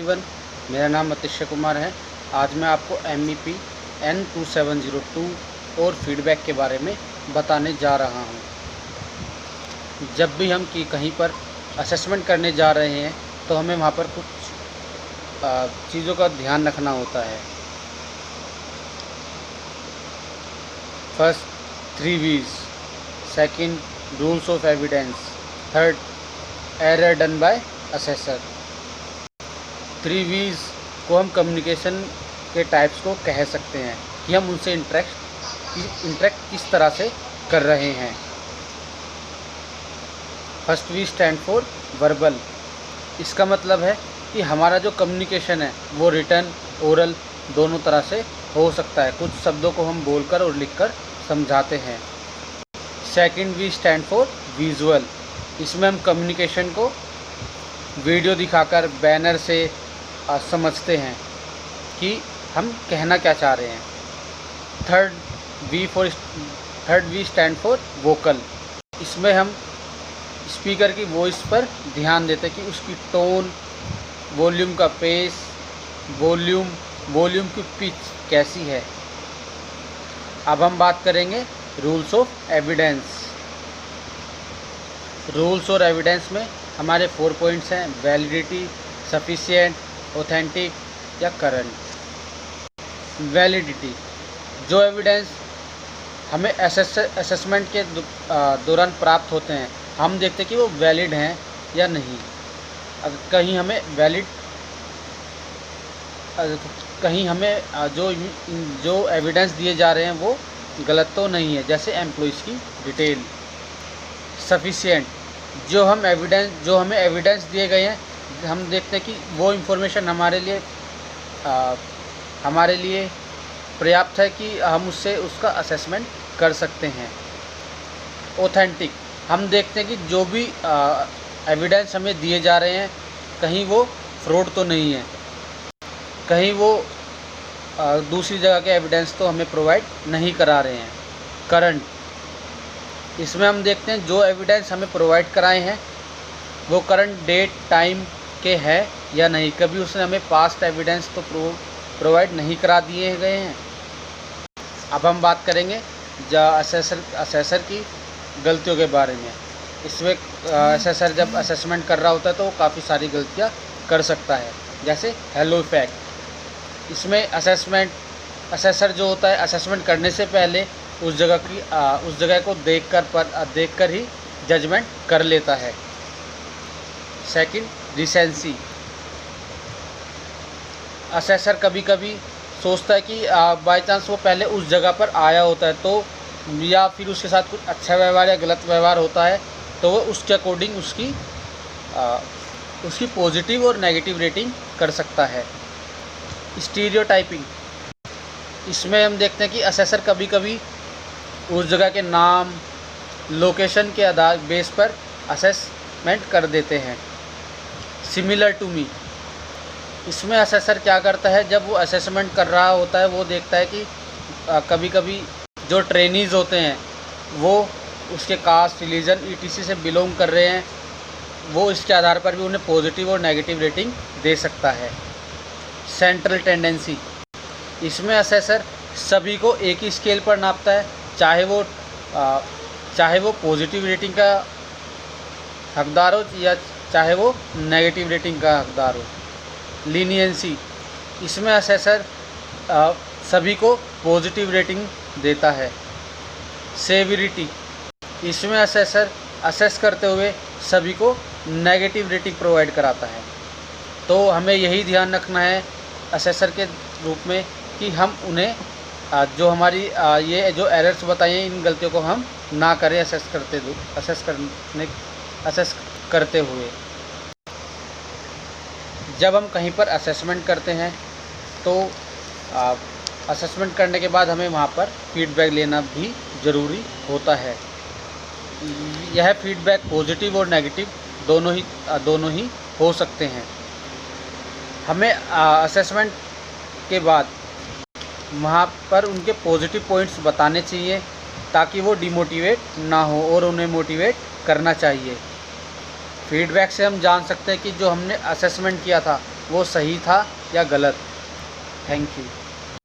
Everyone, मेरा नाम अतिशय कुमार है। आज मैं आपको MEP N2702 और फीडबैक के बारे में बताने जा रहा हूँ। जब भी हम कहीं पर असेसमेंट करने जा रहे हैं तो हमें वहाँ पर कुछ चीज़ों का ध्यान रखना होता है। First 3 V's, second rules of evidence, third error done by assessor. 3 V's को हम कम्युनिकेशन के टाइप्स को कह सकते हैं कि हम उनसे इंटरेक्ट किस तरह से कर रहे हैं। First V stand for verbal. इसका मतलब है कि हमारा जो कम्युनिकेशन है वो रिटन, ओरल दोनों तरह से हो सकता है। कुछ शब्दों को हम बोलकर और लिखकर समझाते हैं। Second V stand for visual. इसमें हम कम्युनिकेशन को वीडियो दिखाकर, बैनर से समझते हैं कि हम कहना क्या चाह रहे हैं। Third V stand for vocal. इसमें हम स्पीकर की वॉइस पर ध्यान देते हैं कि उसकी टोन, वॉल्यूम का पेस, वॉल्यूम की पिच कैसी है। अब हम बात करेंगे रूल्स ऑफ एविडेंस। रूल्स और एविडेंस में हमारे 4 पॉइंट्स हैं: वैलिडिटी, सफिशिएंट, ऑथेंटिक या करंट। वैलिडिटी, जो एविडेंस हमें असेसमेंट के दौरान प्राप्त होते हैं, हम देखते हैं कि वो वैलिड हैं या नहीं। अगर कहीं हमें जो एविडेंस दिए जा रहे हैं वो गलत तो नहीं है, जैसे एम्प्लॉइज़ की डिटेल। सफिशिएंट, जो हमें एविडेंस दिए गए हैं, हम देखते हैं कि वो इन्फॉर्मेशन हमारे लिए पर्याप्त है कि हम उसका असेसमेंट कर सकते हैं। ऑथेंटिक, हम देखते हैं कि जो भी एविडेंस हमें दिए जा रहे हैं कहीं वो फ्रॉड तो नहीं है, कहीं वो दूसरी जगह के एविडेंस तो हमें प्रोवाइड नहीं करा रहे हैं। करंट, इसमें हम देखते हैं जो एविडेंस हमें प्रोवाइड कराए हैं वो करंट डेट टाइम के हैं या नहीं। कभी उसने हमें पास्ट एविडेंस तो प्रोवाइड नहीं करा दिए गए हैं। अब हम बात करेंगे असेसर की गलतियों के बारे में। इसमें असेसर जब असेसमेंट कर रहा होता है तो वो काफ़ी सारी गलतियाँ कर सकता है, जैसे हेलो इफेक्ट। इसमें असेसर जो होता है असेसमेंट करने से पहले उस जगह को देखकर ही जजमेंट कर लेता है। Second, recency. असेसर कभी कभी सोचता है कि बाय चांस वो पहले उस जगह पर आया होता है तो, या फिर उसके साथ कुछ अच्छा व्यवहार या गलत व्यवहार होता है तो वो उसके अकॉर्डिंग उसकी पॉजिटिव और नेगेटिव रेटिंग कर सकता है। स्टीरियोटाइपिंग, इसमें हम देखते हैं कि असेसर कभी कभी उस जगह के नाम, लोकेशन के आधार बेस पर असेसमेंट कर देते हैं। सिमिलर टू मी, इसमें असेसर क्या करता है, जब वो असेसमेंट कर रहा होता है वो देखता है कि कभी कभी जो ट्रेनीज़ होते हैं वो उसके कास्ट, रिलीजन, ETC से बिलोंग कर रहे हैं, वो इसके आधार पर भी उन्हें पॉजिटिव और नेगेटिव रेटिंग दे सकता है। सेंट्रल टेंडेंसी, इसमें असेसर सभी को एक ही स्केल पर नापता है, चाहे वो पॉजिटिव रेटिंग का हकदार हो या चाहे वो नेगेटिव रेटिंग का हकदार हो। लीनियंसी, इसमें असेसर सभी को पॉजिटिव रेटिंग देता है। सेविरिटी, इसमें असेसर असेस करते हुए सभी को नेगेटिव रेटिंग प्रोवाइड कराता है। तो हमें यही ध्यान रखना है असेसर के रूप में कि हम उन्हें जो हमारी ये जो एरर्स बताई हैं इन गलतियों को हम ना करें असेस करते हुए। जब हम कहीं पर असेसमेंट करते हैं तो असेसमेंट करने के बाद हमें वहाँ पर फीडबैक लेना भी ज़रूरी होता है। यह फीडबैक पॉजिटिव और नेगेटिव दोनों ही हो सकते हैं। हमें असेसमेंट के बाद वहाँ पर उनके पॉजिटिव पॉइंट्स बताने चाहिए ताकि वो डिमोटिवेट ना हो और उन्हें मोटिवेट करना चाहिए। फीडबैक से हम जान सकते हैं कि जो हमने असेसमेंट किया था वो सही था या गलत। Thank you.